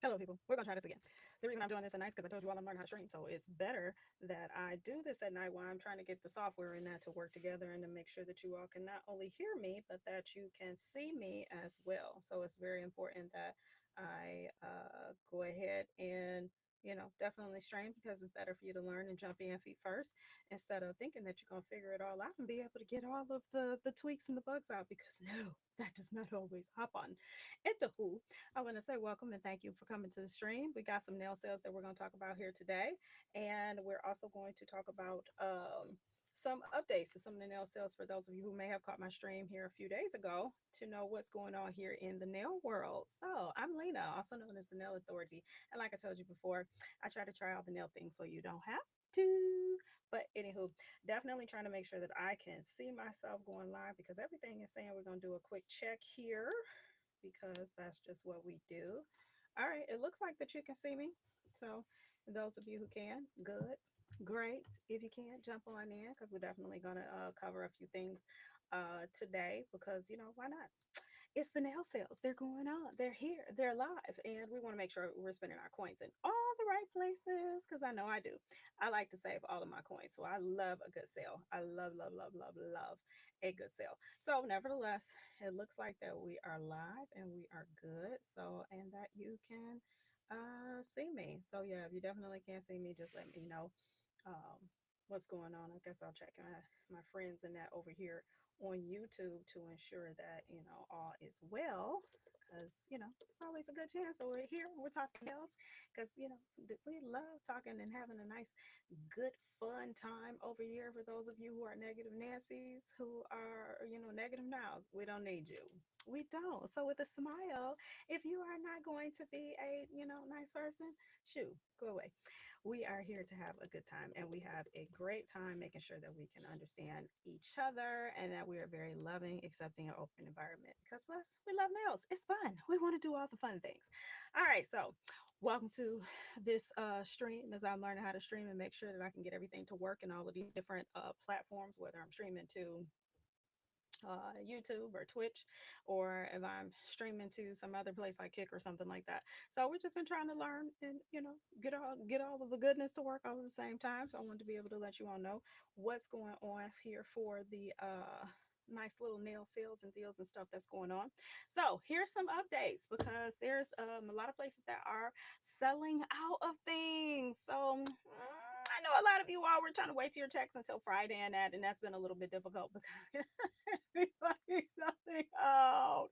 Hello, people. We're gonna try this again. The reason I'm doing this at night is because I told you all I'm learning how to stream, so it's better that I do this at night while I'm trying to get the software and that to work together and to make sure that you all can not only hear me but that you can see me as well. So it's very important that I go ahead and definitely stream because it's better for you to learn and jump in feet first instead of thinking that you're gonna figure it all out and be able to get all of the tweaks and the bugs out because no, that does not always happen. Anywho, I want to say welcome and thank you for coming to the stream. We got some nail sales that we're going to talk about here today, and we're also going to talk about some updates to some of the nail sales for those of you who may have caught my stream here a few days ago to know what's going on here in the nail world. So I'm Lena, also known as the Nail Authority, and like I told you before, I try to try all the nail things so you don't have to. But anywho, definitely trying to make sure that I can see myself going live because everything is saying we're going to do a quick check here because that's just what we do. All right, it looks like that you can see me. So, those of you who can, good, great. If you can't, jump on in because we're definitely going to cover a few things today because, why not? It's the nail sales. They're going on. They're here. They're live. And we want to make sure we're spending our coins in all the right places because I know I do. I like to save all of my coins. So I love a good sale. I love, love, love, love, love a good sale. So, nevertheless, it looks like that we are live and we are good. So, and that you can see me. So, yeah, if you definitely can't see me, just let me know what's going on. I guess I'll check my friends and that over here on YouTube to ensure that all is well. Because it's always a good chance. So we're here, we're talking nails, because we love talking and having a nice, good, fun time over here. For those of you who are negative Nancy's, who are negative now, we don't need you. We don't. So with a smile, if you are not going to be a nice person, shoo, go away. We are here to have a good time and we have a great time making sure that we can understand each other and that we are very loving, accepting, and open environment. Because plus, we love nails. It's fun. We want to do all the fun things. All right, so welcome to this stream as I'm learning how to stream and make sure that I can get everything to work in all of these different platforms, whether I'm streaming to YouTube or Twitch, or if I'm streaming to some other place like Kick or something like that. So we've just been trying to learn and get all of the goodness to work all at the same time. So I wanted to be able to let you all know what's going on here for the nice little nail sales and deals and stuff that's going on. So here's some updates because there's a lot of places that are selling out of things. So I know a lot of you all were trying to wait to your checks until Friday and that's been a little bit difficult because everybody's selling out.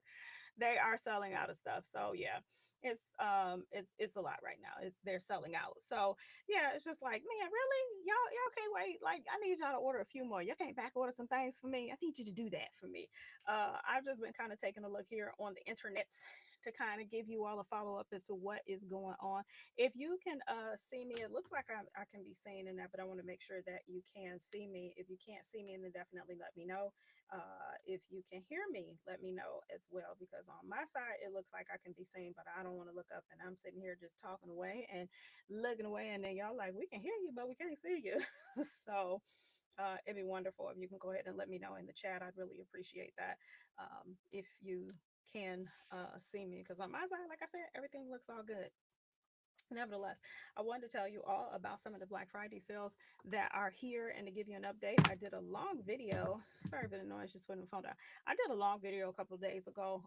They are selling out of stuff. So yeah, it's a lot right now. They're selling out. So yeah, it's just like, man, really? Y'all can't wait. Like I need y'all to order a few more. Y'all can't back order some things for me. I need you to do that for me. I've just been kind of taking a look here on the internet to kind of give you all a follow up as to what is going on. If you can see me, it looks like I can be seen in that, but I want to make sure that you can see me. If you can't see me, then definitely let me know. If you can hear me, let me know as well, because on my side, it looks like I can be seen, but I don't want to look up and I'm sitting here just talking away and looking away. And then y'all like, we can hear you, but we can't see you. So it'd be wonderful if you can go ahead and let me know in the chat. I'd really appreciate that. If you can see me, because on my side, like I said, everything looks all good. Nevertheless, I wanted to tell you all about some of the Black Friday sales that are here and to give you an update. I did a long video. Sorry for the noise, just putting the phone down. I did a long video a couple of days ago.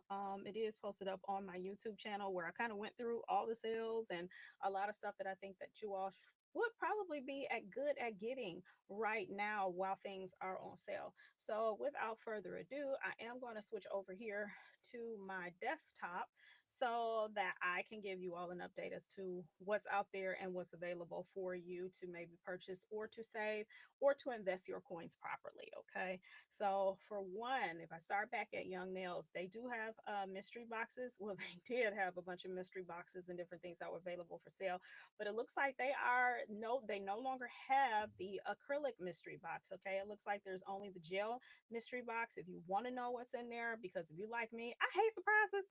It is posted up on my YouTube channel where I kind of went through all the sales and a lot of stuff that I think that you all would probably be at good at getting right now while things are on sale. So without further ado, I am going to switch over here to my desktop so that I can give you all an update as to what's out there and what's available for you to maybe purchase or to save or to invest your coins properly. Okay. So, for one, if I start back at Young Nails, they do have mystery boxes. Well, they did have a bunch of mystery boxes and different things that were available for sale, but it looks like they no longer have the acrylic mystery box. Okay. It looks like there's only the gel mystery box if you want to know what's in there, because if you like me, I hate surprises.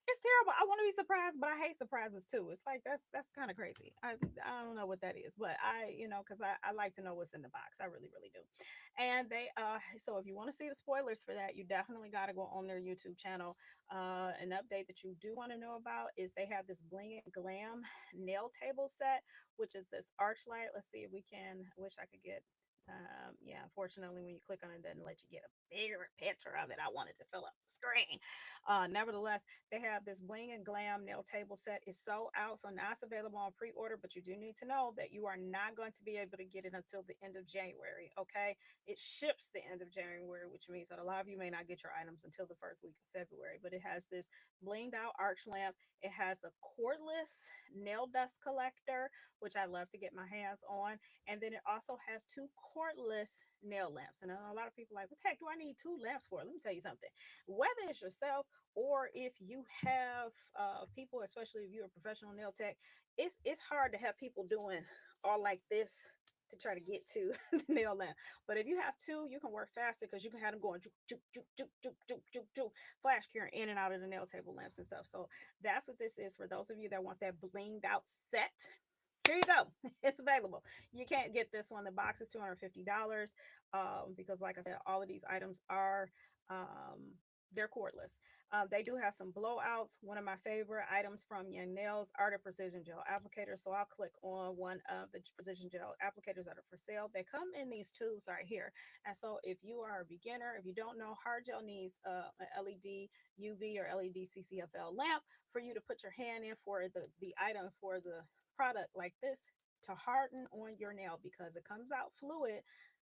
It's terrible. I want to be surprised, but I hate surprises too. It's like that's kind of crazy. I don't know what that is, but because I like to know what's in the box. I really really do. And they so if you want to see the spoilers for that, you definitely got to go on their YouTube channel. An update that you do want to know about is they have this Bling and Glam nail table set, which is this arch light. Let's see if we can. I wish I could get. Yeah, unfortunately, when you click on it, it doesn't let you get a bigger picture of it. I wanted to fill up the screen. Nevertheless, they have this Bling and Glam nail table set. It's sold out, so now it's available on pre-order, but you do need to know that you are not going to be able to get it until the end of January, okay? It ships the end of January, which means that a lot of you may not get your items until the first week of February, but it has this blinged out arch lamp. It has a cordless nail dust collector, which I love to get my hands on, and then it also has two cordless nail lamps. And a lot of people are like, what the heck do I need two lamps for? Let me tell you something. Whether it's yourself or if you have people, especially if you're a professional nail tech, it's hard to have people doing all like this to try to get to the nail lamp. But if you have two, you can work faster because you can have them going juke, juke, juke, juke, juke, juke, juke, juke, flash curing in and out of the nail table lamps and stuff. So that's what this is for those of you that want that blinged out set. Here you go. It's available. You can't get this one. The box is $250 because, like I said, all of these items are they're cordless. They do have some blowouts. One of my favorite items from Young Nails are the precision gel applicators. So I'll click on one of the precision gel applicators that are for sale. They come in these tubes right here. And so if you are a beginner, if you don't know, hard gel needs an LED UV or LED CCFL lamp for you to put your hand in for the item for the product like this to harden on your nail because it comes out fluid,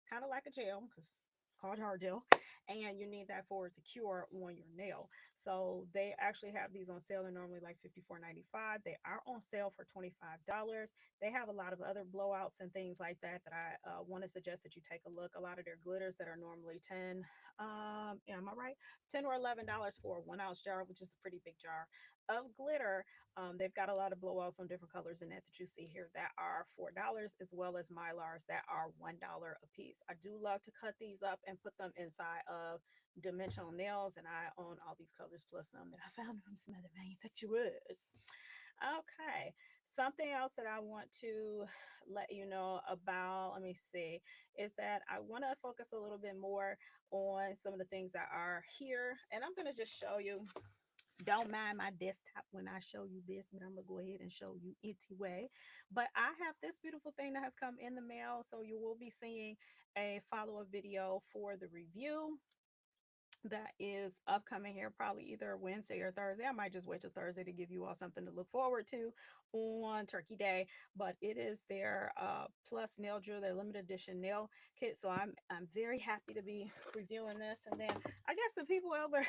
kind of like a gel, because it's called hard gel, and you need that for it to cure on your nail. So they actually have these on sale. They're normally like $54.95. They are on sale for $25. They have a lot of other blowouts and things like that that I want to suggest that you take a look. A lot of their glitters that are normally 10, yeah, am I right? 10 or $11 for a 1 ounce jar, which is a pretty big jar of glitter. They've got a lot of blowouts on different colors in that you see here that are $4, as well as Mylars that are $1 a piece. I do love to cut these up and put them inside of dimensional nails, and I own all these colors plus some that I found from some other manufacturers. Okay, something else that I want to let you know about, let me see, is that I want to focus a little bit more on some of the things that are here, and I'm going to just show you. Don't mind my desktop when I show you this, but I'm gonna go ahead and show you anyway. But I have this beautiful thing that has come in the mail, so you will be seeing a follow-up video for the review that is upcoming here, probably either Wednesday or Thursday. I might just wait till Thursday to give you all something to look forward to on Turkey Day. But it is their plus nail drill, their limited edition nail kit. So I'm very happy to be reviewing this. And then I guess the people over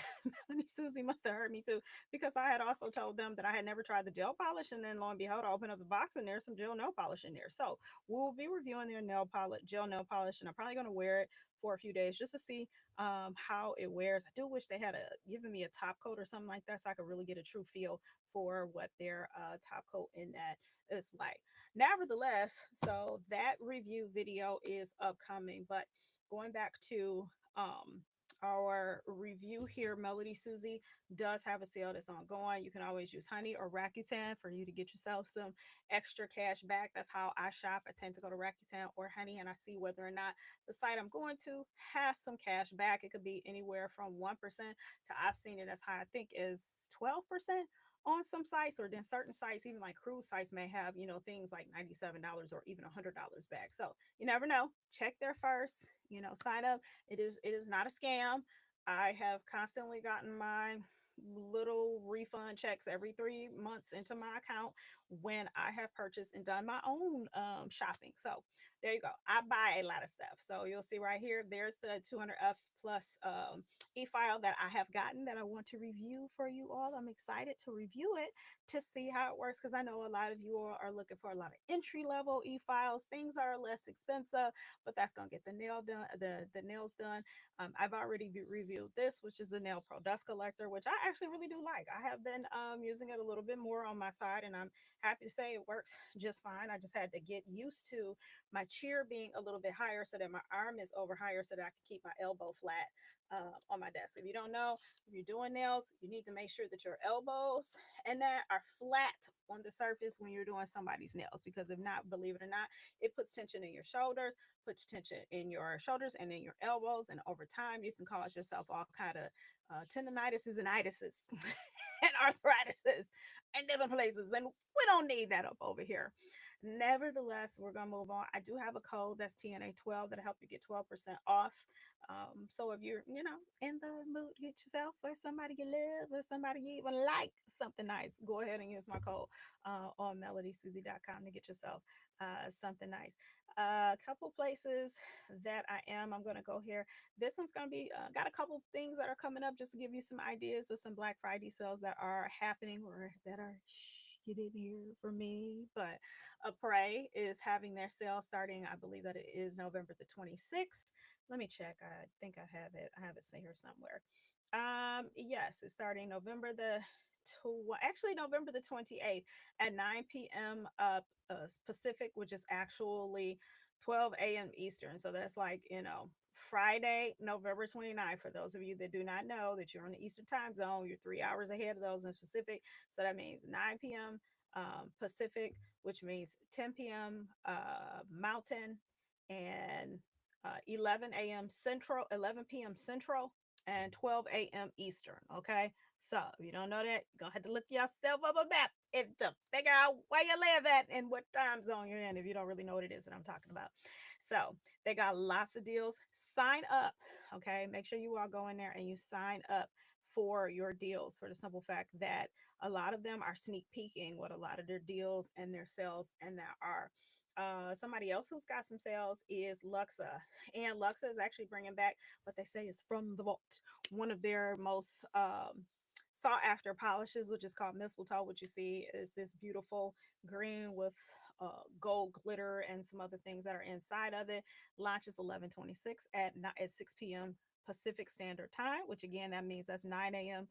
Melanie Susie must have heard me too, because I had also told them that I had never tried the gel polish, and then lo and behold, I opened up the box and there's some gel nail polish in there. So we'll be reviewing their nail polish, gel nail polish, and I'm probably going to wear it for a few days just to see how it wears. I do wish they had given me a top coat or something like that so I could really get a true feel for what their top coat in that is like. Nevertheless, so that review video is upcoming, but going back to our review here, Melody Susie does have a sale that's ongoing. You can always use Honey or Rakuten for you to get yourself some extra cash back. That's how I shop. I tend to go to Rakuten or Honey, and I see whether or not the site I'm going to has some cash back. It could be anywhere from 1% to, I've seen it as high, I think, is 12% on some sites, or then certain sites, even like cruise sites, may have, things like $97 or even $100 back. So you never know. Check there first, sign up. It is not a scam. I have constantly gotten my little refund checks every 3 months into my account when I have purchased and done my own shopping. So there you go. I buy a lot of stuff. So you'll see right here, there's the 200F plus e-file that I have gotten that I want to review for you all. I'm excited to review it to see how it works, because I know a lot of you all are looking for a lot of entry level e-files, things that are less expensive, but that's gonna get the nail done, the nails done. I've already reviewed this, which is the Nail Pro Dust Collector, which I actually really do like. I have been using it a little bit more on my side, and I'm happy to say it works just fine. I just had to get used to my chair being a little bit higher so that my arm is over higher so that I can keep my elbow flat on my desk. If you don't know, if you're doing nails, you need to make sure that your elbows and that are flat on the surface when you're doing somebody's nails, because if not, believe it or not, it puts tension in your shoulders, puts tension in your shoulders and in your elbows, and over time you can cause yourself all kind of tendonitis and itises and arthritis and different places, and we don't need that up over here. Nevertheless, we're gonna move on. I do have a code that's TNA12 that'll help you get 12% off. So if you're, in the mood to get yourself or somebody you love or somebody you even like something nice, go ahead and use my code on melodysusie.com to get yourself something nice. A couple places that I'm going to go here. This one's going to be got a couple things that are coming up just to give you some ideas of some Black Friday sales that are happening or that are you didn't hear from me, but Prey is having their sale starting. I believe that it is November the 26th. Let me check. I think I have it. I have it here somewhere. Yes, it's starting November the 28th at 9 p.m. Pacific, which is actually 12 a.m. Eastern. So that's like, Friday, November 29th. For those of you that do not know that you're on the Eastern time zone, you're 3 hours ahead of those in Pacific. So that means 9 p.m. Pacific, which means 10 p.m. Mountain, and 11 a.m. Central, 11 p.m. Central, and 12 a.m. Eastern. Okay. So if you don't know that, you're going to have to look yourself up a map if to figure out where you live at and what time zone you're in if you don't really know what it is that I'm talking about. So they got lots of deals. Sign up. Okay. Make sure you all go in there and you sign up for your deals, for the simple fact that a lot of them are sneak peeking what a lot of their deals and their sales and that are. Somebody else who's got some sales is Luxa, and Luxa is actually bringing back what they say is from the vault, one of their most sought after polishes, which is called Mistletoe. What you see is this beautiful green with gold glitter and some other things that are inside of it. Launches 11/26 at 6 p.m. Pacific Standard Time, which again that means that's 9 a.m.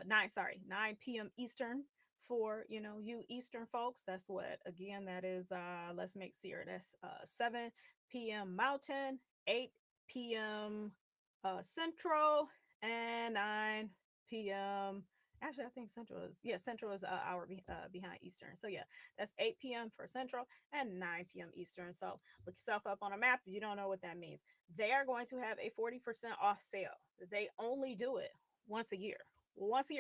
9 p.m. Eastern for you Eastern folks. That's what again that is. Let's make sure that's 7 p.m. Mountain, 8 p.m. Central, and 9 p.m. Actually, I think Central is an hour behind Eastern. So yeah, that's 8 p.m. for Central and 9 p.m. Eastern. So look yourself up on a map if you don't know what that means. They are going to have a 40% off sale. They only do it once a year,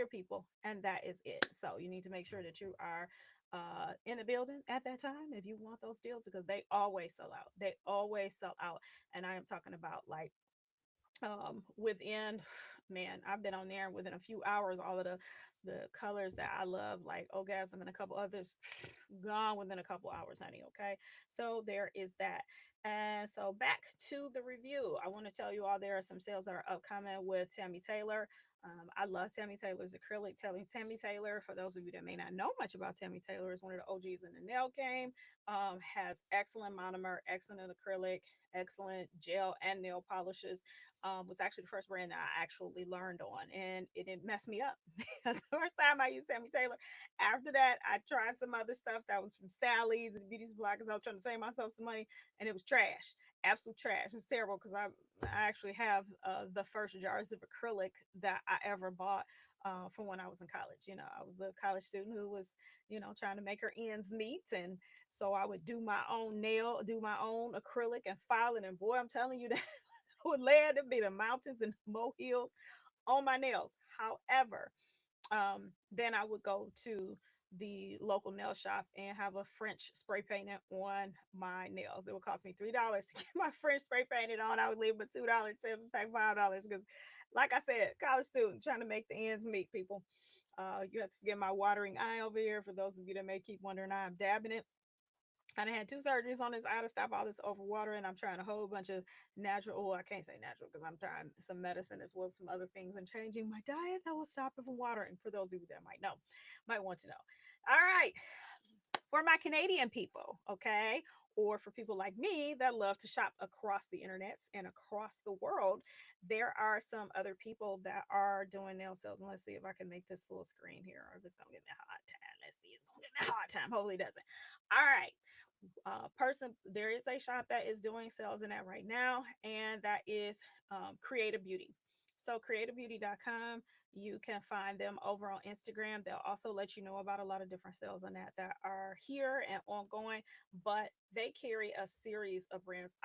people, and that is it. So you need to make sure that you are in the building at that time if you want those deals, because they always sell out. They always sell out, and I am talking about like within man, I've been on there within a few hours, all of the colors that I love, like orgasm and a couple others, gone within a couple hours, honey. Okay, so there is that. And so back to the review, I want to tell you all there are some sales that are upcoming with Tammy Taylor. I love Tammy Taylor's acrylic. Tammy Taylor, for those of you that may not know much about Tammy Taylor, is one of the OGs in the nail game. Has excellent monomer, excellent acrylic, excellent gel and nail polishes. Was actually the first brand that I actually learned on, and it didn't mess me up because the first time I used Tammy Taylor. After that, I tried some other stuff that was from Sally's and Beauty Supply because I was trying to save myself some money, and it was trash, absolute trash. It's terrible because I actually have the first jars of acrylic that I ever bought. From when I was in college, I was a college student who was, trying to make her ends meet, and so I would do my own do my own acrylic and file it. And boy, I'm telling you that would land to be the mountains and molehills on my nails. However, then I would go to the local nail shop and have a French spray painted on my nails. It would cost me $3 to get my French spray painted on. I would leave with $2 to pay $5 because, like I said, college student trying to make the ends meet. People, you have to forget my watering eye over here. For those of you that may keep wondering, I'm dabbing it. I done had 2 surgeries on this eye to stop all this overwatering. I'm trying a whole bunch of natural, I can't say natural because I'm trying some medicine as well as some other things and changing my diet that will stop it from watering. For those of you that might want to know. All right. for my Canadian people, okay? Or for people like me that love to shop across the internets and across the world, there are some other people that are doing nail sales. And let's see if I can make this full screen here, or if it's gonna give me a hard time. Let's see, it's gonna give me a hard time. Hopefully it doesn't. All right. Person, there is a shop that is doing sales in that right now, and that is Creative Beauty. So creativebeauty.com, you can find them over on Instagram. They'll also let you know about a lot of different sales on that are here and ongoing, but they carry a series of brands.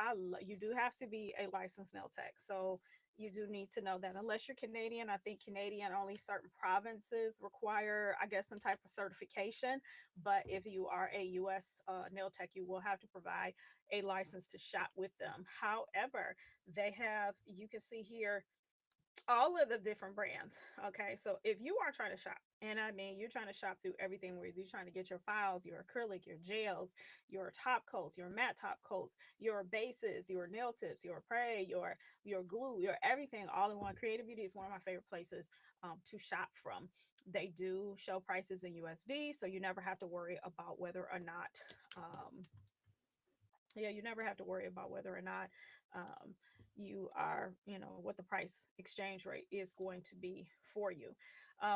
You do have to be a licensed nail tech, so you do need to know that. Unless you're Canadian, I think Canadian only certain provinces require, I guess, some type of certification. But if you are a US nail tech, you will have to provide a license to shop with them. However, they have, you can see here, all of the different brands. Okay, so if you are trying to shop, and I mean you're trying to shop through everything, where you're trying to get your files, your acrylic, your gels, your top coats, your matte top coats, your bases, your nail tips, your spray, your glue, your everything all in one. Creative Beauty is one of my favorite places to shop from. They do show prices in USD, so you never have to worry about whether or not yeah, you never have to worry about whether or not um, you are, what the price exchange rate is going to be for you.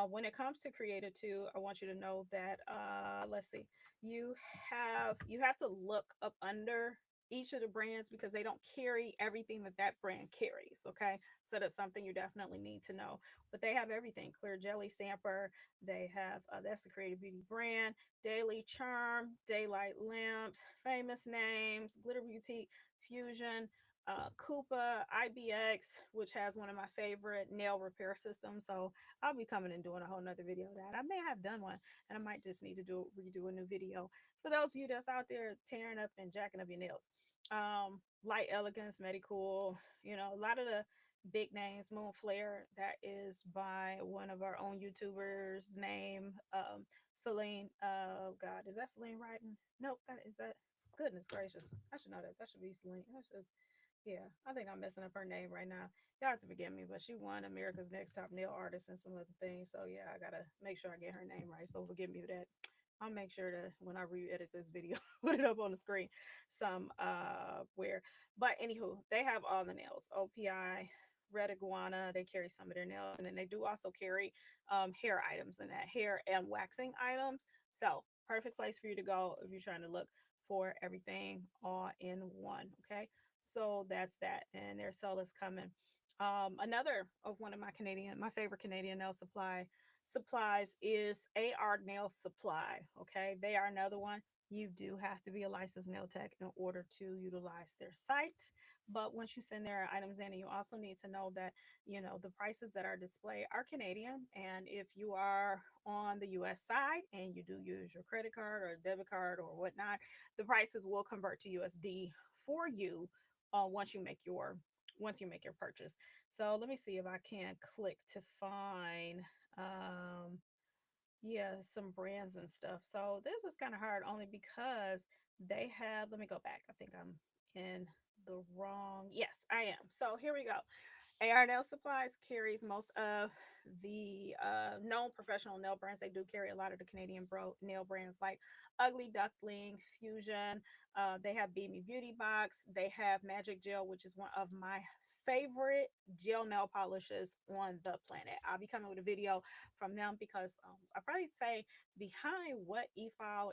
When it comes to Creator 2, I want you to know that, let's see, you you have to look up under each of the brands because they don't carry everything that brand carries. Okay, so that's something you definitely need to know. But they have everything: Clear Jelly Stamper. They have that's the Creative Beauty brand. Daily Charm, Daylight Lamps, Famous Names, Glitter Boutique, Fusion, Koopa, IBX, which has one of my favorite nail repair systems. So I'll be coming and doing a whole nother video of that. I may have done one, and I might just need to redo a new video for those of you that's out there tearing up and jacking up your nails. Light Elegance, Medicool, a lot of the big names. Moon Flare, that is by one of our own YouTubers name. Celine, God, is that Celine Writing? Nope, that. Goodness gracious, I should know that. That should be Celine. That's just, yeah, I think I'm messing up her name right now. Y'all have to forgive me, but she won America's Next Top Nail Artist and some other things. So yeah, I gotta make sure I get her name right. So forgive me for that. I'll make sure to, when I re-edit this video, put it up on the screen some where. But anywho, they have all the nails. OPI, Red Iguana, they carry some of their nails, and then they do also carry hair items and that hair and waxing items. So perfect place for you to go if you're trying to look for everything all in one. Okay, so that's that, and their sale is coming. Another of one of my favorite Canadian nail supplies is AR Nail Supply. Okay, they are another one. You do have to be a licensed nail tech in order to utilize their site. But once you send their items in, and you also need to know that, the prices that are displayed are Canadian. And if you are on the US side and you do use your credit card or debit card or whatnot, the prices will convert to USD for you once you make your purchase. So let me see if I can click to find um yeah, some brands and stuff. So this is kind of hard only because they have, let me go back. I think I'm in the wrong. Yes, I am. So here we go. AR Nail Supplies carries most of the known professional nail brands. They do carry a lot of the Canadian nail brands like Ugly Duckling, Fusion. They have Be Me Beauty Box. They have Magic Gel, which is one of my favorite gel nail polishes on the planet. I'll be coming with a video from them because I probably say behind what e-file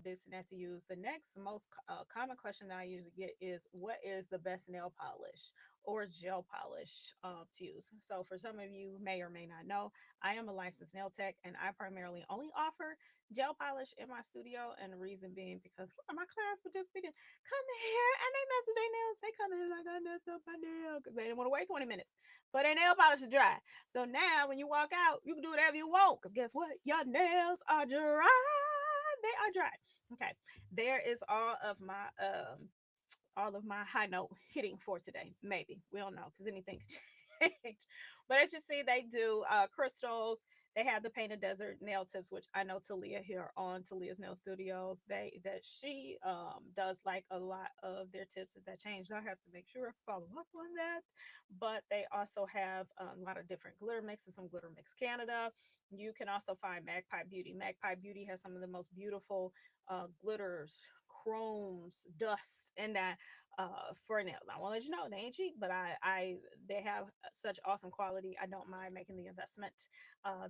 Bissonnet to use, the next most common question that I usually get is, what is the best nail polish or gel polish to use? So for some of you may or may not know, I am a licensed nail tech, and I primarily only offer gel polish in my studio. And the reason being because my clients would just be come here and they mess with their nails. They come in like, I messed up my nail, because they didn't want to wait 20 minutes for their nail polish to dry. So now when you walk out, you can do whatever you want, because guess what? Your nails are dry. They are dry. Okay. There is all of my high note hitting for today. Maybe. We don't know, because anything could change. But as you see, they do crystals. They have the Painted Desert nail tips, which I know Talia here on Talia's Nail Studios. She does like a lot of their tips that change. I have to make sure I follow up on that. But they also have a lot of different glitter mixes from Glitter Mix Canada. You can also find Magpie Beauty. Magpie Beauty has some of the most beautiful glitters, chromes, dust, and that for nails. I want to let you know they ain't cheap, but they have such awesome quality. I don't mind making the investment.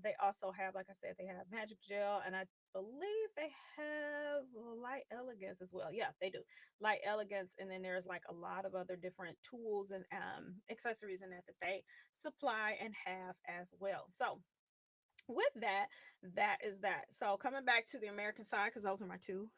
They also have, like I said, they have Magic Gel, and I believe they have Light Elegance as well. Yeah, they do Light Elegance, and then there's like a lot of other different tools and accessories in that they supply and have as well. So with that, that is that. So coming back to the American side, because those are my two,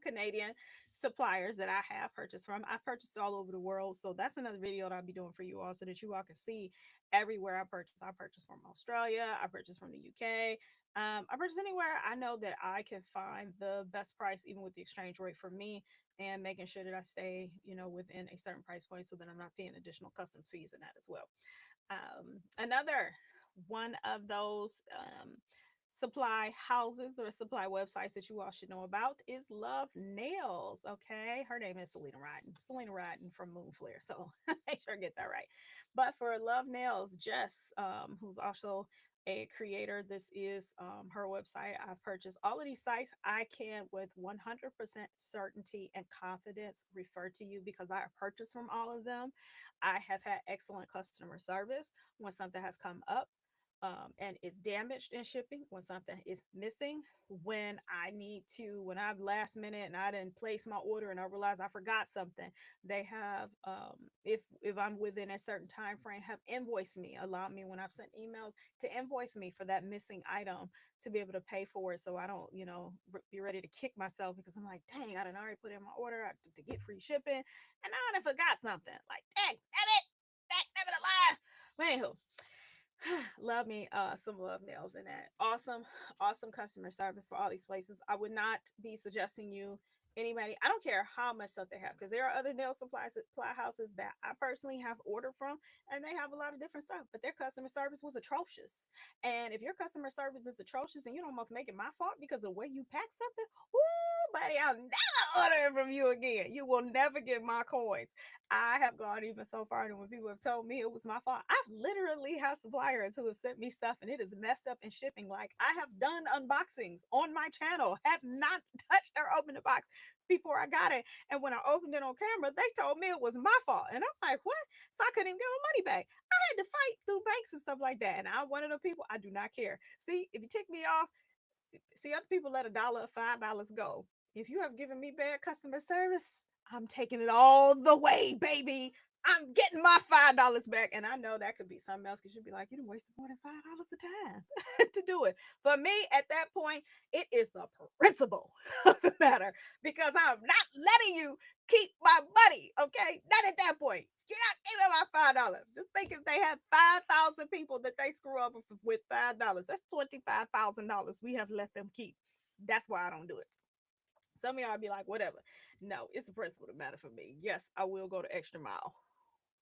Canadian suppliers that I have purchased from. I've purchased all over the world. So that's another video that I'll be doing for you all so that you all can see everywhere I purchase. I purchased from Australia. I purchased from the UK. I purchase anywhere I know that I can find the best price, even with the exchange rate for me, and making sure that I stay, within a certain price point so that I'm not paying additional customs fees in that as well. Another one of those supply houses or supply websites that you all should know about is Love Nails. Okay, her name is Selena Rodden from Moonflare. So make sure I get that right. But for Love Nails, Jess, who's also a creator, this is her website. I've purchased all of these sites. I can, with 100% certainty and confidence, refer to you because I purchased from all of them. I have had excellent customer service when something has come up and it's damaged in shipping, when something is missing, when I'm last minute and I didn't place my order and I realize I forgot something, they have, if I'm within a certain time frame, have invoiced me, allowed me when I've sent emails to invoice me for that missing item to be able to pay for it. So I don't, be ready to kick myself because I'm like, dang, I done already put in my order to get free shipping and I done forgot something. Like, dang, damn it, that never a lie. But anywho, love me some Love Nails in that. Awesome customer service for all these places. I would not be suggesting you anybody. I don't care how much stuff they have because there are other nail supply houses that I personally have ordered from, and they have a lot of different stuff, but their customer service was atrocious. And if your customer service is atrocious and you don't almost make it my fault because of the way you pack something, woo, buddy, I'll never order it from you again. You will never get my coins. I have gone even so far, and when people have told me it was my fault, I've literally had suppliers who have sent me stuff and it is messed up in shipping. Like, I have done unboxings on my channel, have not touched or opened the box before I got it. And when I opened it on camera, they told me it was my fault. And I'm like, what? So I couldn't even get my money back. I had to fight through banks and stuff like that. And I'm one of the people, I do not care. See, if you tick me off, see, other people let $1 or $5 go. If you have given me bad customer service, I'm taking it all the way, baby. I'm getting my $5 back. And I know that could be something else because you'd be like, you done wasted more than $5 a time to do it. For me, at that point, it is the principle of the matter because I'm not letting you keep my money. Okay. Not at that point. You're not giving my $5. Just think if they have 5,000 people that they screw up with $5, that's $25,000 we have let them keep. That's why I don't do it. Some of y'all be like, whatever. No, it's the principle that matter for me. Yes, I will go the extra mile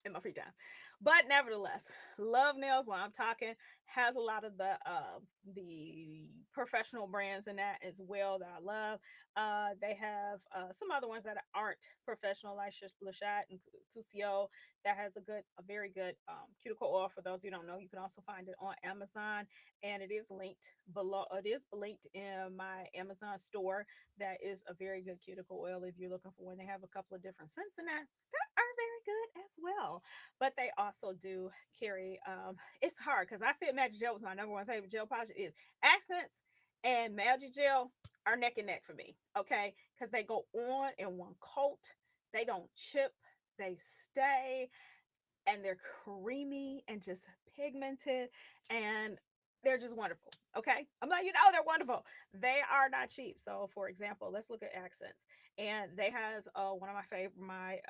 in my free time. But nevertheless, Love Nails, while I'm talking, has a lot of the professional brands in that as well that I love. They have some other ones that aren't professional, like Lachat and Cusio, that has a very good cuticle oil. For those who don't know, you can also find it on Amazon, and it is linked below. It is linked in my Amazon store. That is a very good cuticle oil if you're looking for one. They have a couple of different scents in that are very good as well. But they also do carry, it's hard because I said Magic Gel was my number one favorite gel polish. It is. Accents and Magic Gel are neck and neck for me, okay? Because they go on in one coat, they don't chip, they stay, and they're creamy and just pigmented, and they're just wonderful. Okay. I'm like, you know, they're wonderful. They are not cheap. So, for example, let's look at accents. And they have one of my favorite,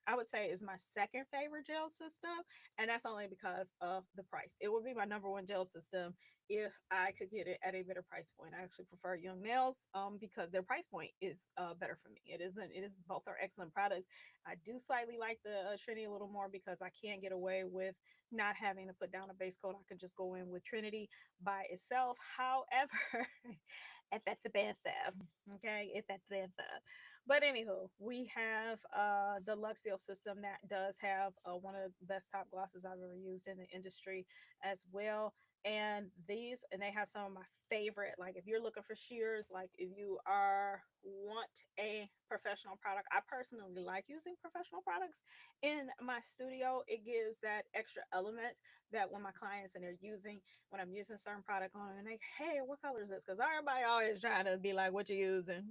I would say is my second favorite gel system. And that's only because of the price. It would be my number one gel system if I could get it at a better price point. I actually prefer Young Nails because their price point is better for me. It is both are excellent products. I do slightly like the Trinity a little more because I can get away with not having to put down a base coat. I can just go in with Trinity by itself. However, if that's the bad stuff, okay, if that's the bad stuff. But anywho, we have the Luxio system that does have one of the best top glosses I've ever used in the industry as well. And they have some of my favorite, like if you're looking for shears, like if you are want a professional product, I personally like using professional products in my studio. It gives that extra element that when my clients and they're using when I'm using a certain product on and they, hey, what color is this? Because everybody always trying to be like, what you using,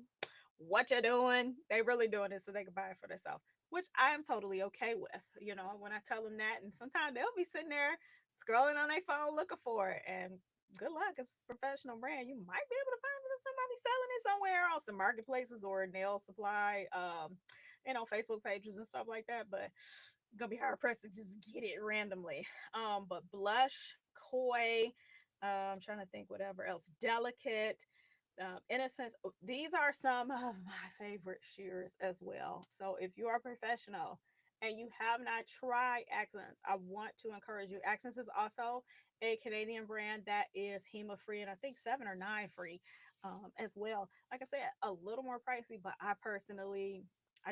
what you doing. They really doing it so they can buy it for themselves, which I am totally okay with. You know, when I tell them that, and sometimes they'll be sitting there scrolling on their phone looking for it, and good luck. It's a professional brand. You might be able to find it if somebody selling it somewhere else in marketplaces or nail supply, Facebook pages and stuff like that. But gonna be hard pressed to just get it randomly. But blush, koi, I'm trying to think whatever else, delicate, innocence. These are some of my favorite shears as well. So if you are professional and you have not tried Accents, I want to encourage you. Accents is also a Canadian brand that is HEMA free and I think 7 or 9 free as well. Like I said, a little more pricey, but I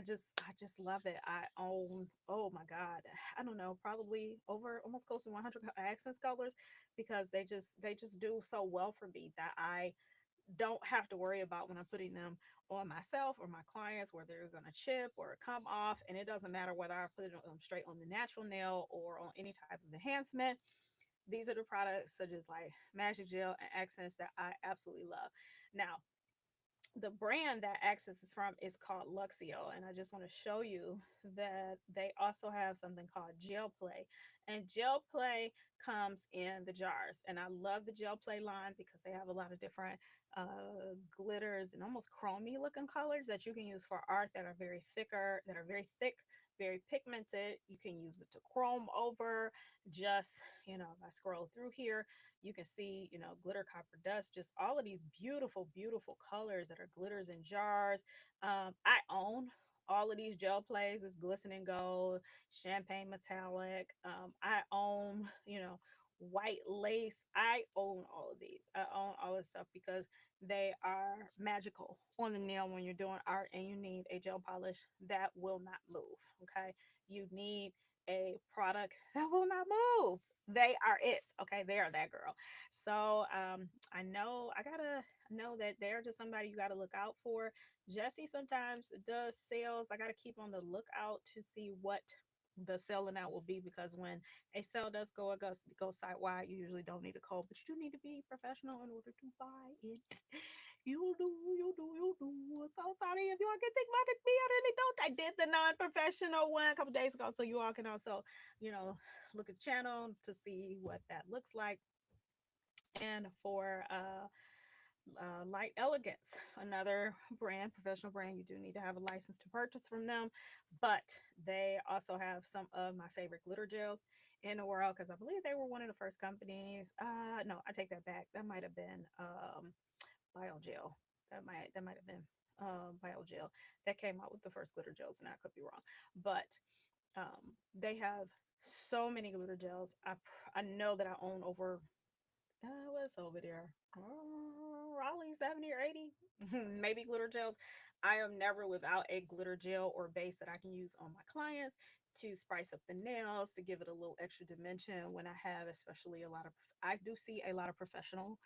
just love it. I own, oh my God, I don't know, probably over almost close to 100 accents colors because they just do so well for me that I don't have to worry about when I'm putting them on myself or my clients where they're going to chip or come off. And it doesn't matter whether I put it straight on the natural nail or on any type of enhancement. These are the products such as like Magic Gel and Accents that I absolutely love. Now, the brand that Access is from is called Luxio, and I just want to show you that they also have something called Gel Play, and Gel Play comes in the jars, and I love the Gel Play line because they have a lot of different glitters and almost chromy looking colors that you can use for art that are very thicker, that are very thick, very pigmented. You can use it to chrome over. Just if I scroll through here, you can see, glitter copper dust, just all of these beautiful, beautiful colors that are glitters in jars. I own all of these gel plays. It's glistening gold, champagne metallic. I own, white lace. I own all of these. I own all this stuff because they are magical on the nail when you're doing art and you need a gel polish that will not move. Okay. You need a product that will not move. They are it. Okay, they are that girl. So I know that they're just somebody you gotta look out for. Jesse sometimes does sales. I gotta keep on the lookout to see what the selling out will be because when a sale does go site wide, you usually don't need a code, but you do need to be professional in order to buy it. You do. So sorry if you all can take my me. I really don't. I did the non-professional one a couple days ago, so you all can also, you know, look at the channel to see what that looks like. And for Light Elegance, another brand, professional brand, you do need to have a license to purchase from them, but they also have some of my favorite glitter gels in the world because I believe they were one of the first companies. No, I take that back. That might have been Biogel. That might have been Biogel that came out with the first glitter gels, and I could be wrong, but they have so many glitter gels. I know that I own over what's over there? Raleigh 70 or 80, maybe glitter gels. I am never without a glitter gel or base that I can use on my clients to spice up the nails, to give it a little extra dimension when I have, especially I do see a lot of professional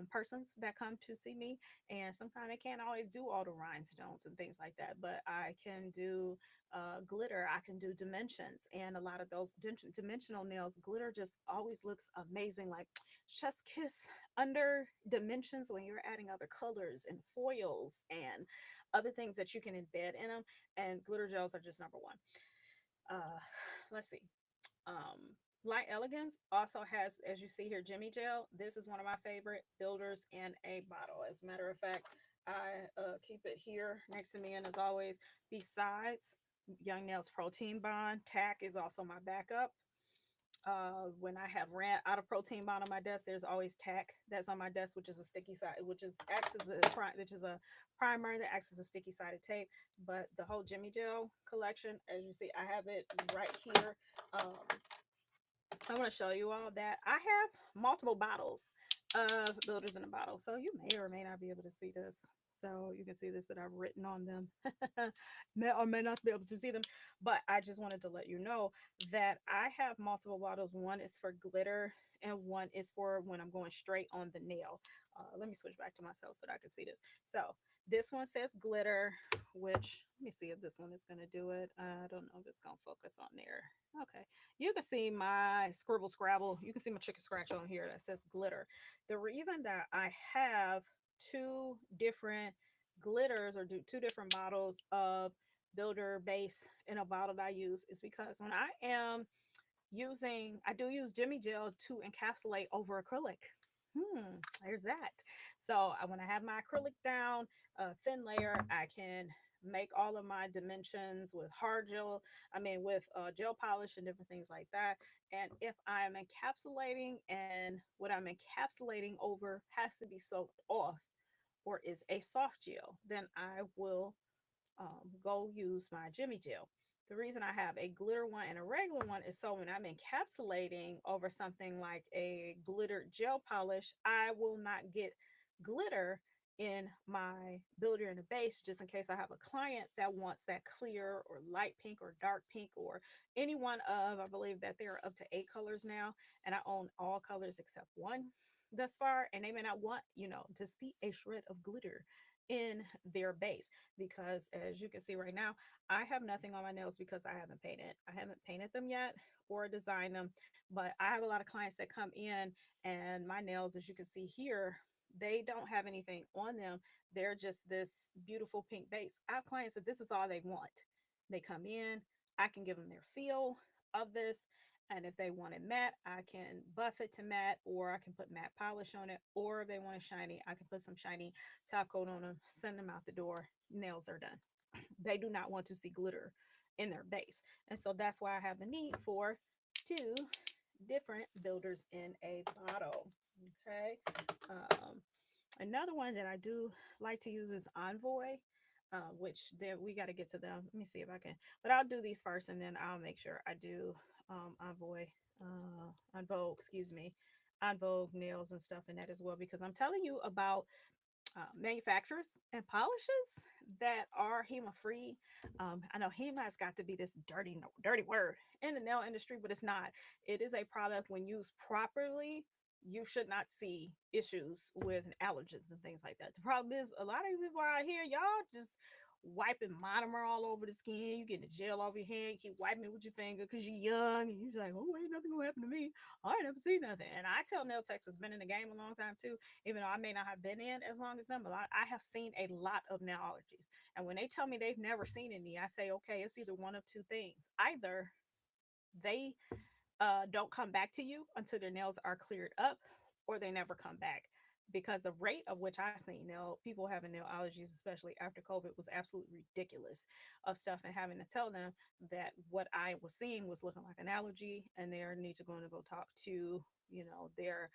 persons that come to see me, and sometimes they can't always do all the rhinestones and things like that, but I can do glitter, I can do dimensions, and a lot of those dimensional nails, glitter just always looks amazing, like chef's kiss under dimensions when you're adding other colors and foils and other things that you can embed in them. And glitter gels are just number one. Uh, let's see. Light Elegance also has, as you see here, Jimmy Gel. This is one of my favorite builders in a bottle. As a matter of fact, I keep it here next to me. And as always, besides Young Nails Protein Bond, TAC is also my backup. When I have ran out of protein bond on my desk, there's always tack that's on my desk, which is a sticky side, which is acts as which is a primer that acts as a sticky sided tape. But the whole Jimmy Gel collection, as you see, I have it right here. Um, I want to show you all that I have multiple bottles of Builders in a Bottle. So you may or may not be able to see this. So you can see this that I've written on them. May or may not be able to see them. But I just wanted to let you know that I have multiple bottles. One is for glitter and one is for when I'm going straight on the nail. Let me switch back to myself so that I can see this. So this one says glitter, which let me see if this one is going to do it. I don't know if it's going to focus on there. Okay. You can see my scribble scrabble. You can see my chicken scratch on here that says glitter. The reason that I have two different glitters or do two different bottles of builder base in a bottle that I use is because when I am I do use Jimmy Gel to encapsulate over acrylic. There's that. So when I have my acrylic down, thin layer, I can make all of my dimensions with hard gel, with gel polish and different things like that. And if I'm encapsulating and what I'm encapsulating over has to be soaked off or is a soft gel, then I will go use my Jimmy Gel. The reason I have a glitter one and a regular one is so when I'm encapsulating over something like a glitter gel polish, I will not get glitter in my builder in the base just in case I have a client that wants that clear or light pink or dark pink or any one of, I believe that there are up to 8 colors now, and I own all colors except one thus far, and they may not want, to see a shred of glitter in their base because as you can see right now, I have nothing on my nails because I haven't painted them yet or designed them. But I have a lot of clients that come in and my nails, as you can see here, they don't have anything on them. They're just this beautiful pink base. I have clients that this is all they want. They come in, I can give them their feel of this. And if they want it matte, I can buff it to matte, or I can put matte polish on it. Or if they want it shiny, I can put some shiny top coat on them, send them out the door. Nails are done. They do not want to see glitter in their base. And so that's why I have the need for two different builders in a bottle. Okay. Um, Another one that I do like to use is Envoy. Which then we got to get to them. Let me see if I can, but I'll do these first and then I'll make sure I do Envoy, on Vogue, excuse me, on Vogue nails and stuff in that as well, because I'm telling you about manufacturers and polishes that are HEMA free. I know HEMA has got to be this dirty, dirty word in the nail industry, but it's not. It is a product when used properly. You should not see issues with allergens and things like that. The problem is a lot of people out here, y'all just wiping monomer all over the skin. You getting the gel off your hand, you keep wiping it with your finger because you're young, and you're like, oh, ain't nothing gonna happen to me. I ain't never seen nothing. And I tell nail techs has been in the game a long time too, even though I may not have been in as long as them, but I have seen a lot of nail allergies. And when they tell me they've never seen any, I say, okay, it's either one of two things. Either they don't come back to you until their nails are cleared up, or they never come back. Because the rate of which I seen nail people having nail allergies, especially after COVID, was absolutely ridiculous of stuff, and having to tell them that what I was seeing was looking like an allergy, and they need to go talk to their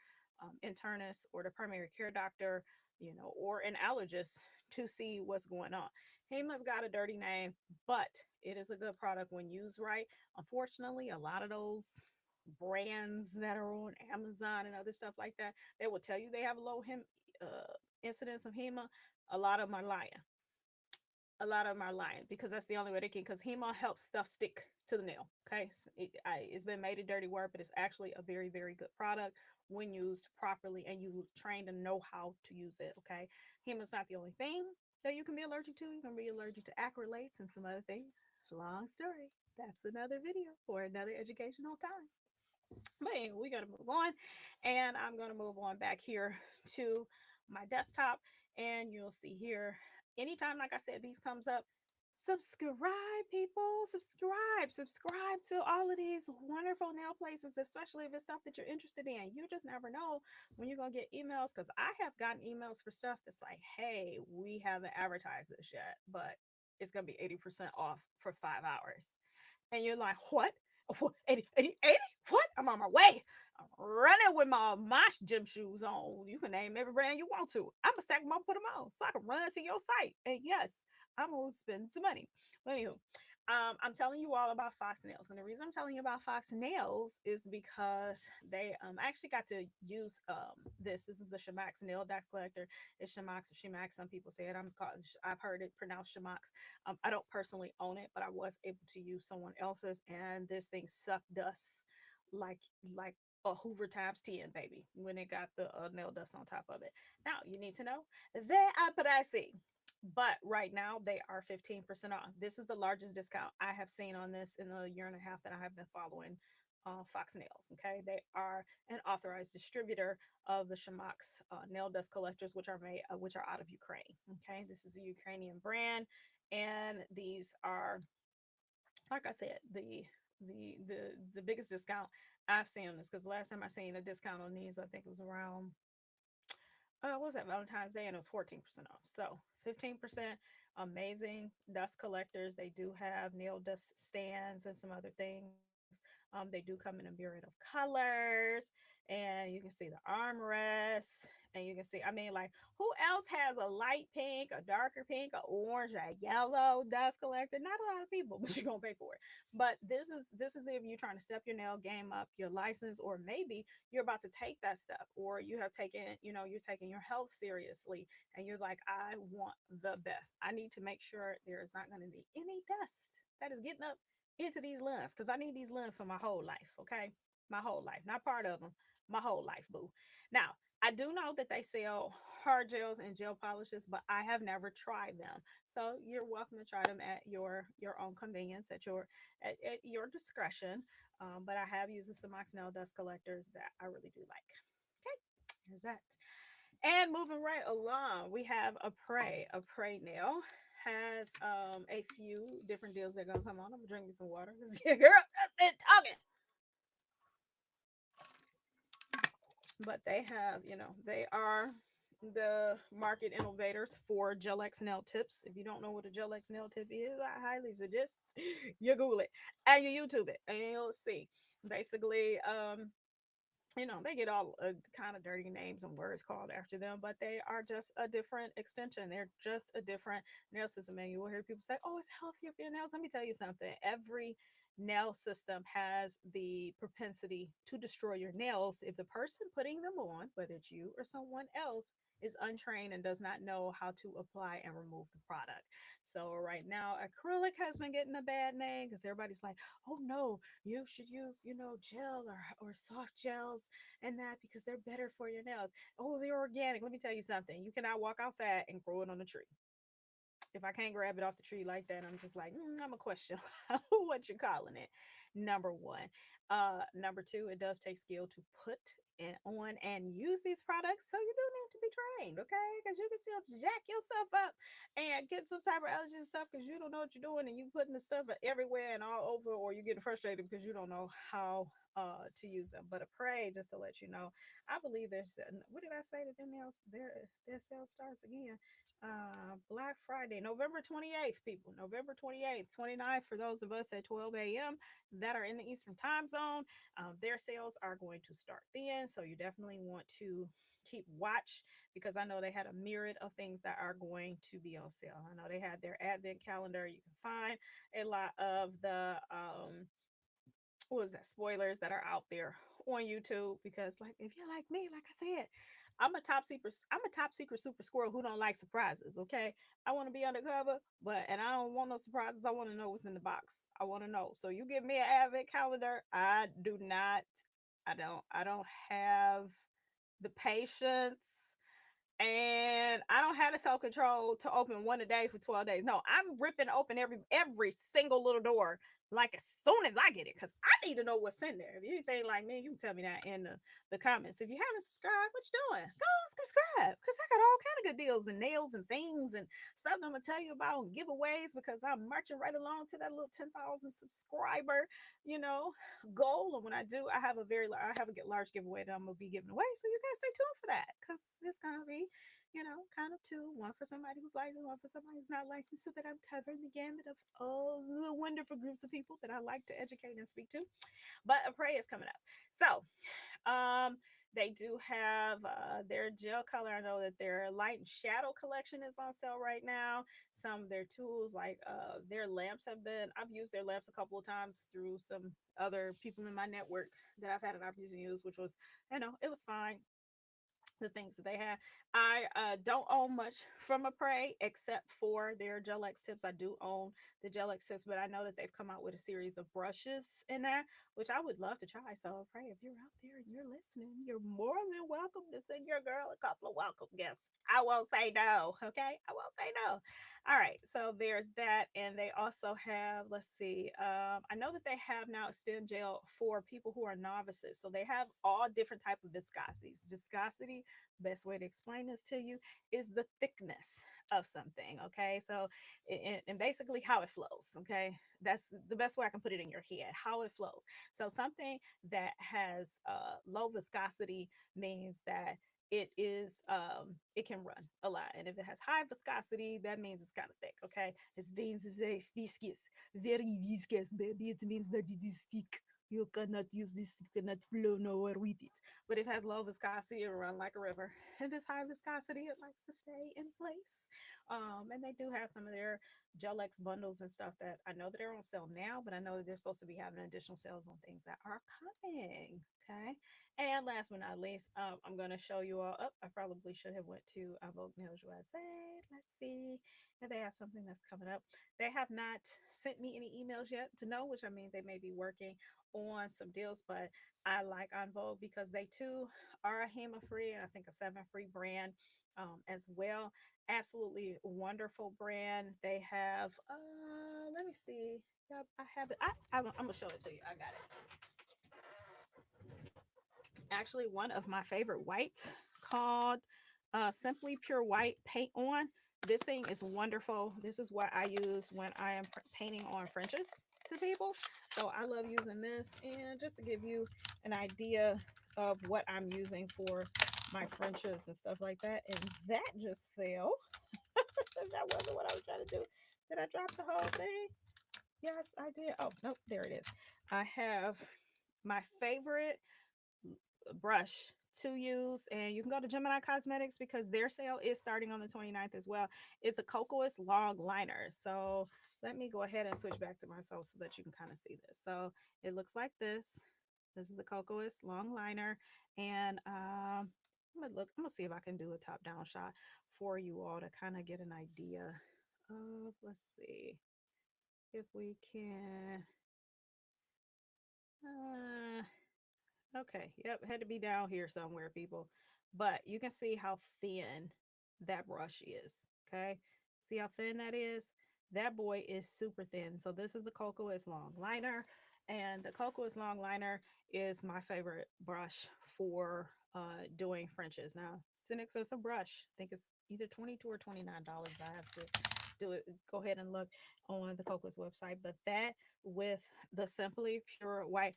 internist or the primary care doctor, or an allergist to see what's going on. Hema's got a dirty name, but it is a good product when used right. Unfortunately, a lot of those brands that are on Amazon and other stuff like that, they will tell you they have a low incidence of HEMA. A lot of them are lying. A lot of them are lying because that's the only way they can. Because HEMA helps stuff stick to the nail. Okay, it's been made a dirty word, but it's actually a very, very good product when used properly and you train to know how to use it. Okay, HEMA's not the only thing that you can be allergic to. You can be allergic to acrylates and some other things. Long story. That's another video for another educational time. But anyway, we got to move on. And I'm going to move on back here to my desktop. And you'll see here, anytime, like I said, these comes up, Subscribe, people. Subscribe to all of these wonderful nail places, especially if it's stuff that you're interested in. You just never know when you're gonna get emails, because I have gotten emails for stuff that's like, hey, we haven't advertised this yet, but it's gonna be 80% off for 5 hours. And you're like, what? What? 80, 80, 80? What? I'm on my way. I'm running with my gym shoes on. You can name every brand you want to. I'm gonna stack them up, put them on, so I can run to your site. And yes, I'm gonna spend some money. But anywho, I'm telling you all about Fox Nails, and the reason I'm telling you about Fox Nails is because they actually got to use this. This is the Shamax Nail Dax Collector. It's Shamax or Shemax. Some people say it. I've heard it pronounced Shamax. I don't personally own it, but I was able to use someone else's, and this thing sucked dust like like a Hoover times 10, baby, when it got the nail dust on top of it. Now, you need to know they are pricey, but right now they are 15% off. This is the largest discount I have seen on this in the year and a half that I have been following Fox Nails. Okay, they are an authorized distributor of the Shamax nail dust collectors, which are out of Ukraine. Okay, this is a Ukrainian brand, and these are, like I said, the biggest discount I've seen on this, because last time I seen a discount on these, I think it was around what was that, Valentine's Day, and it was 14% off. So 15%. Amazing dust collectors. They do have nail dust stands and some other things. They do come in a myriad of colors, and you can see the armrests, and you can see. I mean, like, who else has a light pink, a darker pink, a orange, a yellow dust collector? Not a lot of people, but you're gonna pay for it. But this is if you're trying to step your nail game up, your license, or maybe you're about to take that step, or you have taken, you're taking your health seriously, and you're like, I want the best. I need to make sure there is not going to be any dust that is getting up into these lungs, because I need these lungs for my whole life. Okay, my whole life, not part of them, my whole life, boo. Now, I do know that they sell hard gels and gel polishes, but I have never tried them. So you're welcome to try them at your own convenience, at your discretion. But I have used some Oxnell dust collectors that I really do like. Okay, there's that. And moving right along, we have a Prey. A Prey nail has a few different deals that are gonna come on. I'm gonna drink me some water. Yeah, girl, that's it talking. But they have, they are the market innovators for Gel X nail tips. If you don't know what a Gel X nail tip is, I highly suggest you Google it and you YouTube it, and you'll see. Basically, they get all kind of dirty names and words called after them, but they are just a different extension. They're just a different nail system. And you will hear people say, oh, it's healthier for your nails. Let me tell you something. Every nail system has the propensity to destroy your nails if the person putting them on, whether it's you or someone else, is untrained and does not know how to apply and remove the product. So right now, acrylic has been getting a bad name because everybody's like, oh no, you should use, gel or soft gels and that, because they're better for your nails. Oh, they're organic. Let me tell you something. You cannot walk outside and grow it on a tree. If I can't grab it off the tree like that, I'm just like, I'm a question what you're calling it. Number one. Number two, it does take skill to put and on and use these products. So you do need to be trained, okay? Because you can still jack yourself up and get some type of allergy and stuff because you don't know what you're doing, and you putting the stuff everywhere and all over, or you're getting frustrated because you don't know how to use them. But a Prey, just to let you know, I believe there's what did I say that their sale starts again? Black Friday, November 28th, people. November 28th, 29th for those of us at 12 a.m. that are in the Eastern time zone. Their sales are going to start then. So you definitely want to keep watch, because I know they had a myriad of things that are going to be on sale. I know they had their advent calendar. You can find a lot of the what was that, spoilers that are out there on YouTube, because like if you're like me, like I said, I'm a top secret super squirrel who don't like surprises, okay? I want to be undercover, and I don't want no surprises. I want to know what's in the box. I want to know. So you give me an advent calendar, I don't have the patience, and I don't have the self control to open one a day for 12 days. No, I'm ripping open every single little door like as soon as I get it, because I need to know what's in there. If you anything like me, you can tell me that in the comments. If you haven't subscribed, what you doing? Go subscribe, because I got all kind of mega deals and nails and things and stuff I'm gonna tell you about and giveaways because I'm marching right along to that little 10,000 subscriber, you know, goal. And when I do, I have a large giveaway that I'm gonna be giving away. So you guys stay tuned for that because it's gonna be, you know, kind of two, one for somebody who's licensed, one for somebody who's not licensed, so that I'm covering the gamut of all the wonderful groups of people that I like to educate and speak to. But a Pray is coming up. So they do have their gel color. I know that their light and shadow collection is on sale right now. Some of their tools, like their lamps, I've used their lamps a couple of times through some other people in my network that I've had an opportunity to use, which was, it was fine, the things that they have. I don't own much from a Prey except for their Gel X tips. I do own the Gel X tips, but I know that they've come out with a series of brushes in that, which I would love to try. So Prey, if you're out there and you're listening, you're more than welcome to send your girl a couple of welcome gifts. I won't say no. Okay, I won't say no. All right, so there's that, and they also have. Let's see. I know that they have now extend gel for people who are novices. So they have all different type of viscosities. Viscosity, best way to explain this to you, is the thickness of something. Okay, so and basically how it flows. Okay, that's the best way I can put it in your head. How it flows. So something that has low viscosity means that it can run a lot, and if it has high viscosity, that means it's kind of thick. Okay, it means it's very viscous, baby. It means that it is thick. You cannot use this, you cannot flow nowhere with it. But if it has low viscosity, it'll run like a river. If it's high viscosity, it likes to stay in place. And they do have some of their Gel X bundles and stuff that I know that they're on sale now, but I know that they're supposed to be having additional sales on things that are coming. Okay. And last but not least, I'm going to show you all up. I probably should have went to Vogue Nails USA. Let's see if they have something that's coming up. They have not sent me any emails yet to know, which I mean they may be working on some deals, but I like On Vogue because they too are a HEMA free and I think a 7 free brand as well. Absolutely wonderful brand. They have, let me see. Yep, I have it. I'm going to show it to you. I got it. Actually, one of my favorite whites called Simply Pure White Paint On. This thing is wonderful. This is what I use when I am painting on Frenches to people. So I love using this. And just to give you an idea of what I'm using for my Frenches and stuff like that. And that just fell. That wasn't what I was trying to do. Did I drop the whole thing? Yes, I did. Oh, nope, there it is. I have my favorite brush to use, and you can go to Gemini Cosmetics because their sale is starting on the 29th as well. It's the Cocoa's Long Liner. So let me go ahead and switch back to myself so that you can kind of see this. So it looks like this. This is the Cocoa's Long Liner, and I'm gonna see if I can do a top down shot for you all to kind of get an idea of. Let's see if we can. Uh, Okay, yep, had to be down here somewhere, people. But you can see how thin that brush is. Okay, see how thin that is? That boy is super thin. So this is the Cocoa is Long Liner, and the Cocoa is Long Liner is my favorite brush for doing Frenches. Now it's an expensive brush. I think it's either $22 or $29. I have to do it. Go ahead and look on the Cocoa's website. But that with the Simply Pure White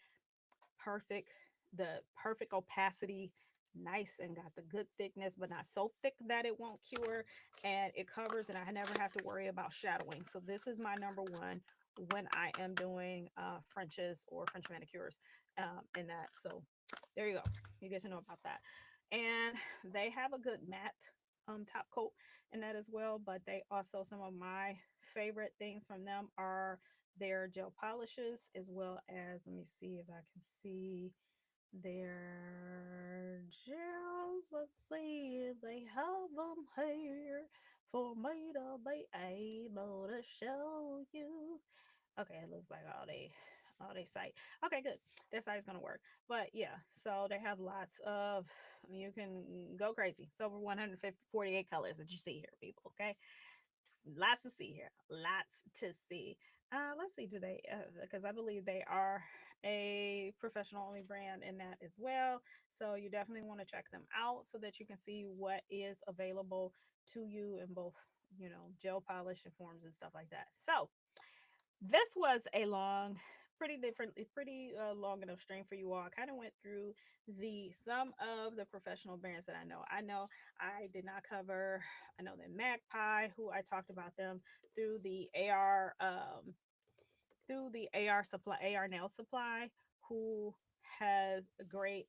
perfect, the perfect opacity, nice and got the good thickness, but not so thick that it won't cure. And it covers, and I never have to worry about shadowing. So this is my number one when I am doing Frenches or French manicures in that. So there you go. You get to know about that. And they have a good matte top coat in that as well. But they also, some of my favorite things from them are their gel polishes, as well as, let me see if I can see their gels. Let's see if they have them here for me to be able to show you. Okay, it looks like all they site. Okay, good. This site is gonna work. But yeah, so they have lots of, I mean, you can go crazy. It's over 148 colors that you see here, people. Okay. lots to see here. Lots to see. Let's see, do they? Because I believe they are a professional only brand in that as well. So you definitely want to check them out so that you can see what is available to you in both, gel polish and forms and stuff like that. So this was a pretty long enough stream for you all. I kind of went through the some of the professional brands that I know. I did not cover. I know that Magpie, who I talked about them through the AR through the AR supply, AR nail supply, who has a great,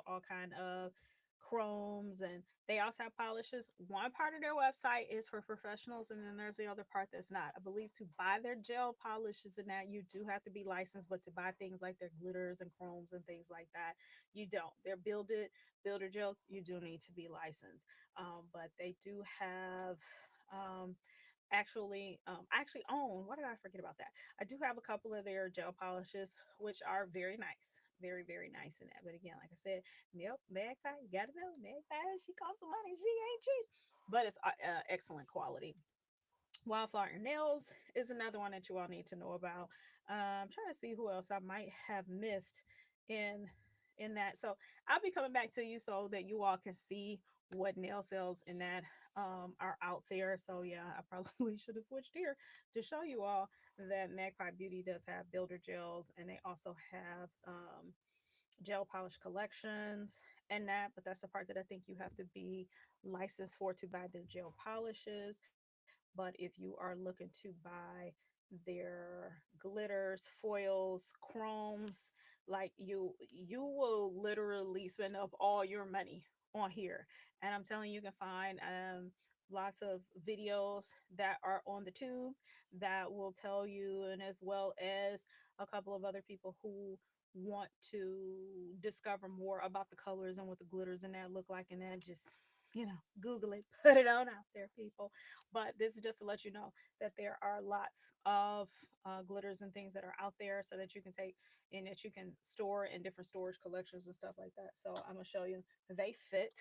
all kind of chromes, and they also have polishes. One part of their website is for professionals, and then there's the other part that's not. I believe to buy their gel polishes and that you do have to be licensed, but to buy things like their glitters and chromes and things like that, you don't. Their builder gels, you do need to be licensed. But they do have I actually own, what did I forget about that? I do have a couple of their gel polishes, which are very nice, very, very nice in that. But again, like I said, yep, Magpie, you gotta know, Magpie, she costs some money, she ain't cheap, but it's excellent quality. Wildflower Nails is another one that you all need to know about. I'm trying to see who else I might have missed in that. So I'll be coming back to you so that you all can see what nail sales in that are out there. So yeah, I probably should have switched here to show you all that Magpie Beauty does have builder gels, and they also have gel polish collections and that. But that's the part that I think you have to be licensed for to buy their gel polishes. But if you are looking to buy their glitters, foils, chromes, like you will literally spend up all your money on here. And I'm telling you, you can find lots of videos that are on the tube that will tell you, and as well as a couple of other people who want to discover more about the colors and what the glitters and that look like, and then just Google it, put it on out there, people. But this is just to let you know that there are lots of glitters and things that are out there so that you can take and that you can store in different storage collections and stuff like that. So I'm gonna show you. They fit.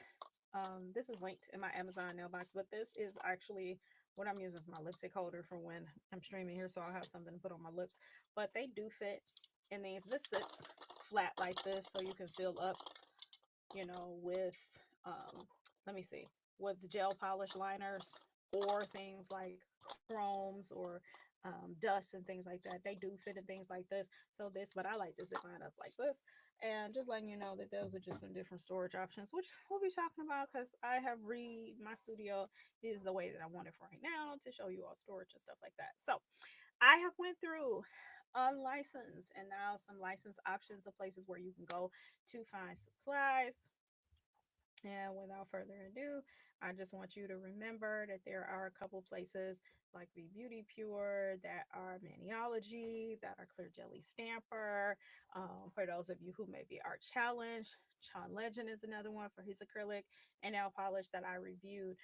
This is linked in my Amazon mailbox, but this is actually what I'm using is my lipstick holder for when I'm streaming here, so I'll have something to put on my lips. But they do fit in these. This sits flat like this, so you can fill up, with let me see, with the gel polish liners or things like chromes or dust and things like that. They do fit in things like this. So this, but I like to zip mine up like this. And just letting you know that those are just some different storage options, which we'll be talking about because I have my studio is the way that I want it for right now to show you all storage and stuff like that. So I have went through unlicensed and now some licensed options of places where you can go to find supplies. And without further ado, I just want you to remember that there are a couple places like Be Beauty Pure, that are Maniology, that are Clear Jelly Stamper. For those of you who may be Art Challenge, Sean Legend is another one for his acrylic and nail polish that I reviewed.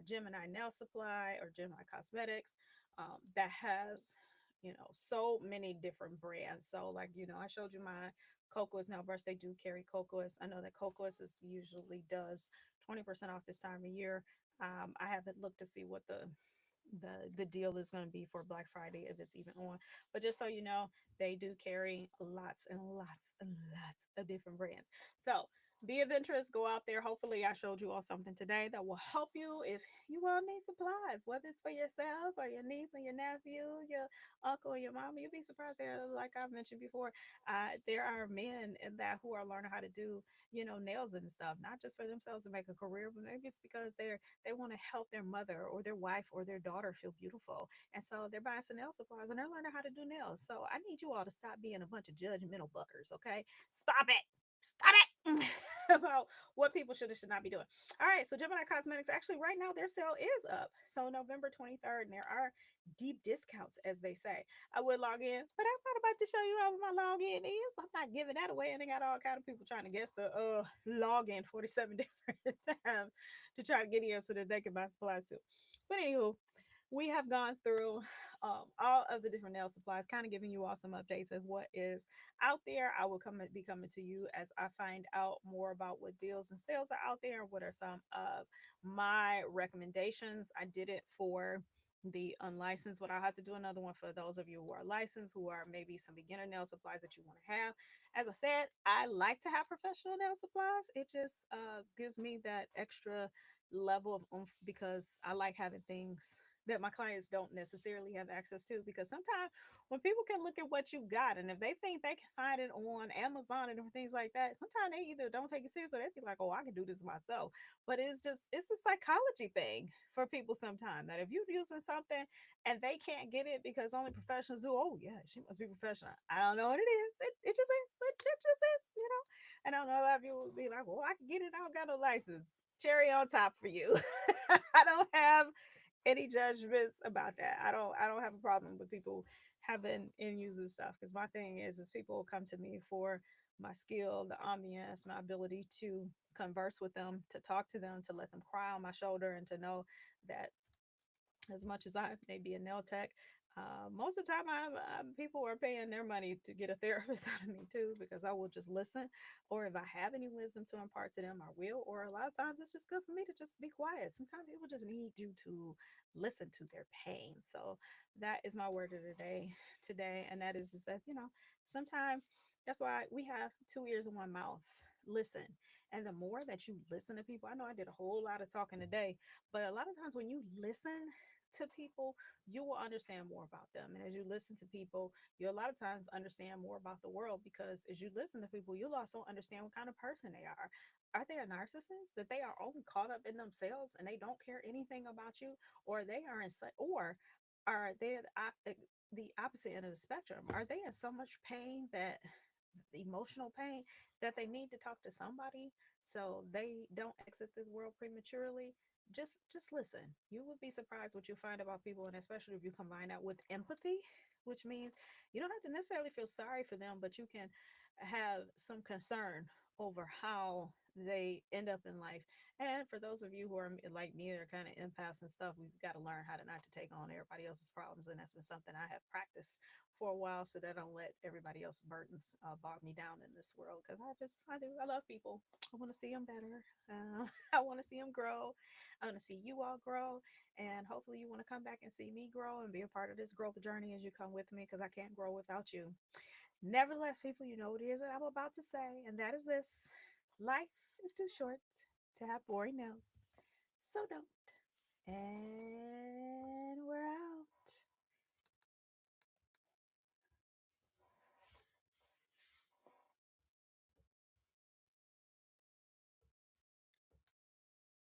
Gemini Nail Supply or Gemini Cosmetics that has so many different brands. So like I showed you my Cocoas Nail Brush. They do carry Cocoas. I know that Cocoas is usually does 20% off this time of year. I haven't looked to see what the deal is going to be for Black Friday if it's even on. But just so you know, they do carry lots and lots and lots of different brands. So be of interest, go out there. Hopefully, I showed you all something today that will help you if you all need supplies, whether it's for yourself or your niece and your nephew, your uncle, and your mom. You'll be surprised. There, like I've mentioned before, there are men in that who are learning how to do, nails and stuff, not just for themselves to make a career, but maybe it's because they want to help their mother or their wife or their daughter feel beautiful. And so they're buying some nail supplies and they're learning how to do nails. So I need you all to stop being a bunch of judgmental buckers, okay? Stop it. Stop it. About what people should and should not be doing. All right, so Gemini Cosmetics, actually, right now their sale is up. So November 23rd, and there are deep discounts, as they say. I would log in, but I'm not about to show you how my login is. I'm not giving that away, and they got all kind of people trying to guess the login 47 different times to try to get in so that they can buy supplies too. But anywho, we have gone through all of the different nail supplies, kind of giving you all some updates as what is out there. I will be coming to you as I find out more about what deals and sales are out there. What are some of my recommendations? I did it for the unlicensed, but I'll have to do another one for those of you who are licensed, who are maybe some beginner nail supplies that you want to have. As I said, I like to have professional nail supplies. It just gives me that extra level of oomph because I like having things that my clients don't necessarily have access to. Because sometimes when people can look at what you got, and if they think they can find it on Amazon and different things like that, sometimes they either don't take it serious or they be like, oh, I can do this myself. But it's a psychology thing for people sometimes that if you're using something and they can't get it because only professionals do, oh yeah, she must be professional. I don't know what it is. It just is. It just is. And I know a lot of people would be like, well, I can get it. I don't got no license. Cherry on top for you. I don't have any judgments about that. I don't have a problem with people having end user stuff because my thing is people will come to me for my skill, the ambiance, my ability to converse with them, to talk to them, to let them cry on my shoulder, and to know that as much as I may be a nail tech, most of the time people are paying their money to get a therapist out of me too because I will just listen, or if I have any wisdom to impart to them, I will. Or a lot of times it's just good for me to just be quiet. Sometimes people just need you to listen to their pain. So that is my word of the day today, and that is just that sometimes that's why we have two ears and one mouth. Listen, and the more that you listen to people, I know I did a whole lot of talking today, but a lot of times when you listen to people, you will understand more about them. And as you listen to people, you a lot of times understand more about the world because as you listen to people, you'll also understand what kind of person they are. Are they a narcissist that they are only caught up in themselves and they don't care anything about you, or they are in such, or are they the opposite end of the spectrum? Are they in so much pain that emotional pain that they need to talk to somebody so they don't exit this world prematurely? Just listen. You would be surprised what you find about people, and especially if you combine that with empathy, which means you don't have to necessarily feel sorry for them, but you can have some concern over how they end up in life. And for those of you who are like me, they're kind of empaths and stuff, we've got to learn how to not to take on everybody else's problems, and that's been something I have practiced for a while so that I don't let everybody else's burdens bog me down in this world. Because I love people. I want to see them better. I want to see them grow. I want to see you all grow, and hopefully you want to come back and see me grow and be a part of this growth journey as you come with me, because I can't grow without you. Nevertheless, people, you know what it is that I'm about to say, and that is this: life is too short to have boring nails, so don't. And we're out.